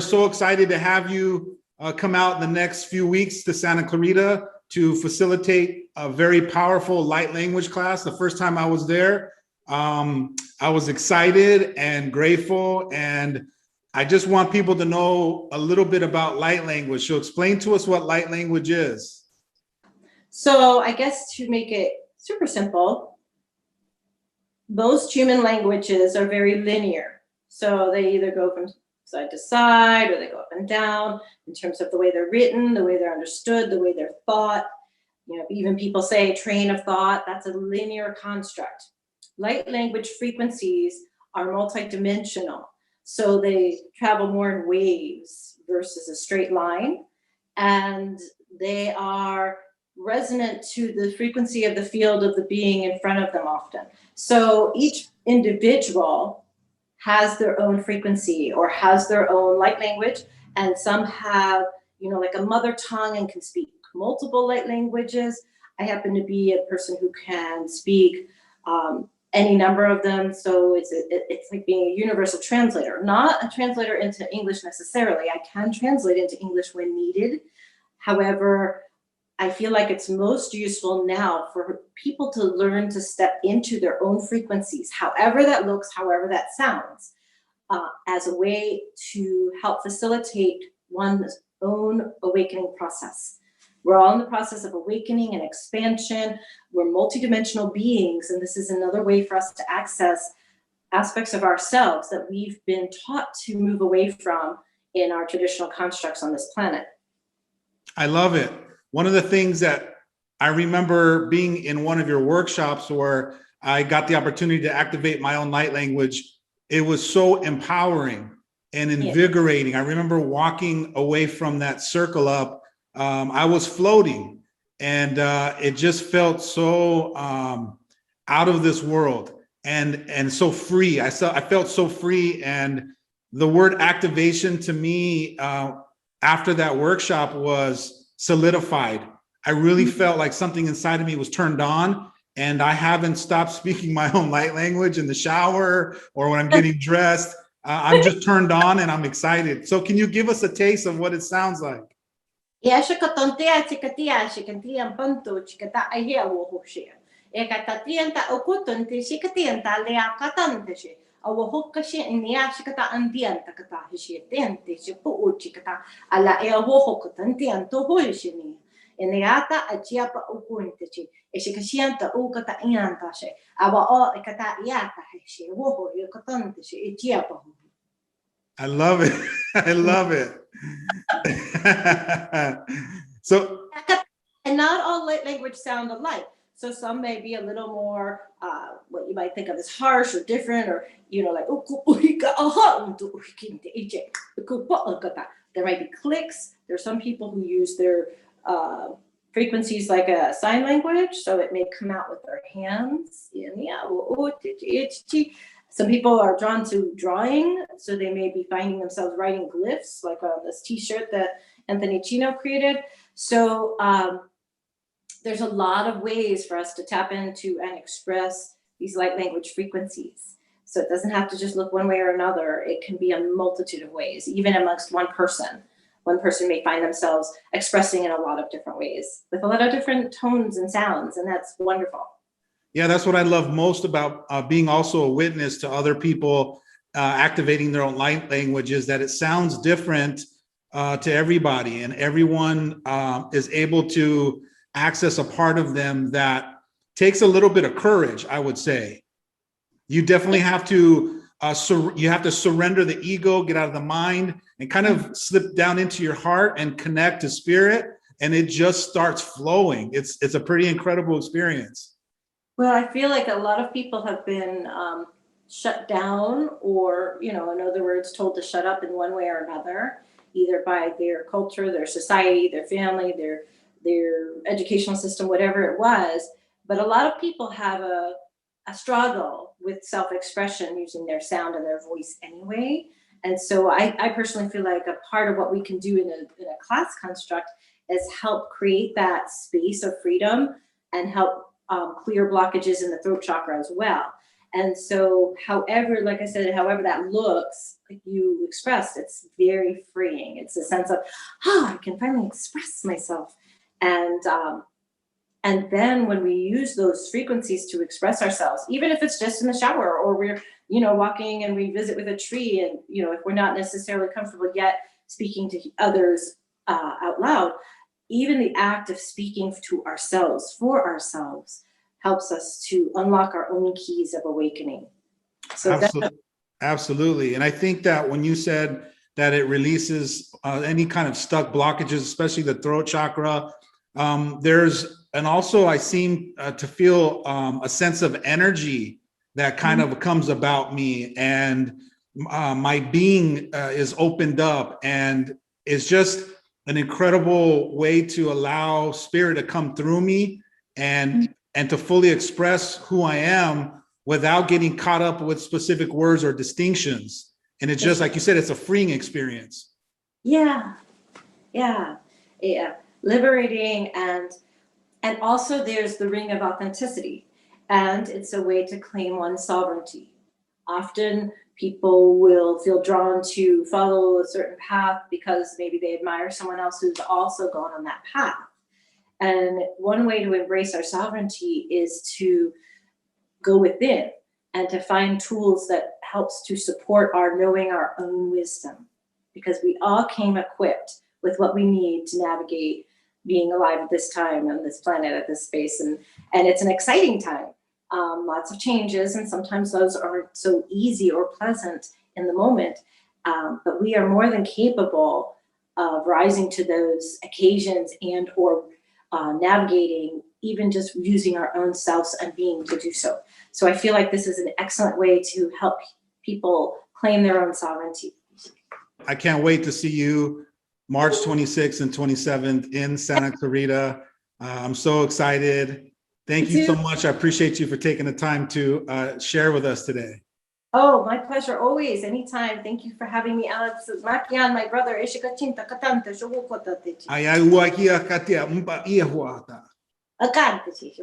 so excited to have you come out in the next few weeks to Santa Clarita to facilitate a very powerful light language class. The first time I was there, I was excited and grateful, and I just want people to know a little bit about light language. So explain to us what light language is. So I guess to make it super simple, most human languages are very linear. So they either go from side to side or they go up and down in terms of the way they're written, the way they're understood, the way they're thought. You know, even people say train of thought, that's a linear construct. Light language frequencies are multidimensional. So they travel more in waves versus a straight line. And they are resonant to the frequency of the field of the being in front of them often. So each individual has their own frequency or has their own light language, and some have, you know, like a mother tongue and can speak multiple light languages. I happen to be a person who can speak any number of them, so it's like being a universal translator, not a translator into English necessarily. I can translate into English when needed. However, I feel like it's most useful now for people to learn to step into their own frequencies, however that looks, however that sounds, as a way to help facilitate one's own awakening process. We're all in the process of awakening and expansion. We're multidimensional beings, and this is another way for us to access aspects of ourselves that we've been taught to move away from in our traditional constructs on this planet. I love it. One of the things that I remember being in one of your workshops where I got the opportunity to activate my own light language, it was so empowering and invigorating. I remember walking away from that circle up. I was floating, and it just felt so out of this world and so free. I felt so free, and the word activation to me after that workshop was solidified. I really felt like something inside of me was turned on, and I haven't stopped speaking my own light language in the shower or when I'm getting dressed. I'm just turned on and I'm excited. So can you give us a taste of what it sounds like? Yeah, shikatontea chikatia shikantia panto chikata ahia wohoshia. Ekatatianta okutonte shikatianta lea katante. Awohokashi inia shikata andianta kata hishietente shipu chikata ala ea wohokatantianto hoishini. Eneata achiapa ukuntechi. Eshikashianta ukata iantashe. Awa o ekata iata hishi woho yokatanteshi echiapa. I love it. I love it. So, and not all light language sound alike. So some may be a little more what you might think of as harsh or different, or you know, like there might be clicks. There's some people who use their frequencies like a sign language, so it may come out with their hands. Some people are drawn to drawing, so they may be finding themselves writing glyphs, like on this T-shirt that Anthony Chino created. So there's a lot of ways for us to tap into and express these light language frequencies. So it doesn't have to just look one way or another. It can be a multitude of ways, even amongst one person. One person may find themselves expressing in a lot of different ways with a lot of different tones and sounds, and that's wonderful. Yeah, that's what I love most about being also a witness to other people activating their own light language, is that it sounds different to everybody, and everyone is able to access a part of them that takes a little bit of courage, I would say. You definitely have to surrender the ego, get out of the mind, and kind of slip down into your heart and connect to spirit, and it just starts flowing. It's a pretty incredible experience. Well, I feel like a lot of people have been shut down, or, you know, in other words, told to shut up in one way or another, either by their culture, their society, their family, their educational system, whatever it was. But a lot of people have a struggle with self-expression using their sound and their voice anyway. And so I personally feel like a part of what we can do in a class construct is help create that space of freedom and help clear blockages in the throat chakra as well. And so, however, like I said, however that looks, like you expressed, it's very freeing. It's a sense of, I can finally express myself. And then when we use those frequencies to express ourselves, even if it's just in the shower or we're, walking and we visit with a tree, and, if we're not necessarily comfortable yet speaking to others out loud, even the act of speaking to ourselves, for ourselves, helps us to unlock our own keys of awakening. So Absolutely. And I think that when you said that it releases any kind of stuck blockages, especially the throat chakra, and also I seem to feel a sense of energy that kind of comes about me, and my being is opened up, and it's just an incredible way to allow spirit to come through me and to fully express who I am without getting caught up with specific words or distinctions. And it's just like you said, it's a freeing experience. Yeah. Liberating, and also there's the ring of authenticity, and it's a way to claim one's sovereignty. Often people will feel drawn to follow a certain path because maybe they admire someone else who's also gone on that path. And one way to embrace our sovereignty is to go within and to find tools that helps to support our knowing our own wisdom, because we all came equipped with what we need to navigate being alive at this time on this planet, at this space. And it's an exciting time. Lots of changes, and sometimes those aren't so easy or pleasant in the moment. But we are more than capable of rising to those occasions and or navigating, even just using our own selves and being to do so. So I feel like this is an excellent way to help people claim their own sovereignty. I can't wait to see you March 26th and 27th in Santa Clarita. I'm so excited. Thank you so much. I appreciate you for taking the time to share with us today. Oh, my pleasure. Always, anytime. Thank you for having me, Alex. Makian, my brother. Akante.